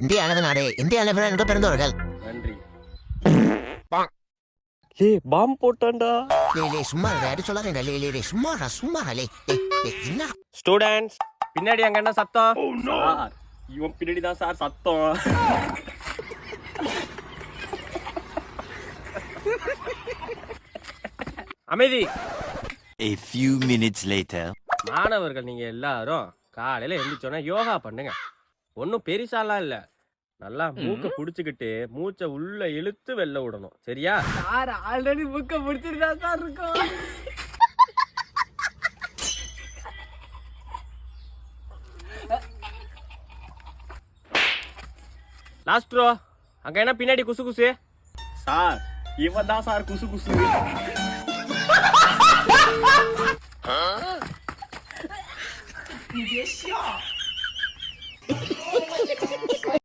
இந்திய அளவு நாடு, இந்திய அளவில் என்று பிறந்தவர்கள். நன்றி. லே பாம் போட்டான்டா. லே சும்மா யாரு சொல்லாதீங்க. லே சும்மா லே என்ன ஸ்டூடண்ட்ஸ் பின்னாடி அங்க என்ன சத்தம்? சார் இவன் பின்னாடி தான் சார் சத்தம். அமைதி. A few minutes later. மாணவர்கள் நீங்க எல்லாரும் காலையில எழுந்திரிச்சோன்னா யோகா பண்ணுங்க. ஒன்றும் பெருசாலாம் இல்லை. நல்லா மூக்க புடிச்சுக்கிட்டு மூச்சை உள்ள இழுத்து வெளில விடணும். சரியா? சார் ஆல்ரெடி மூக்க பிடிச்சிருந்தா சார் இருக்கும். லாஸ்ட் ரோ அங்க என்ன பின்னாடி குசு குசு? சார் இவன் தான் சார் குசு குசு.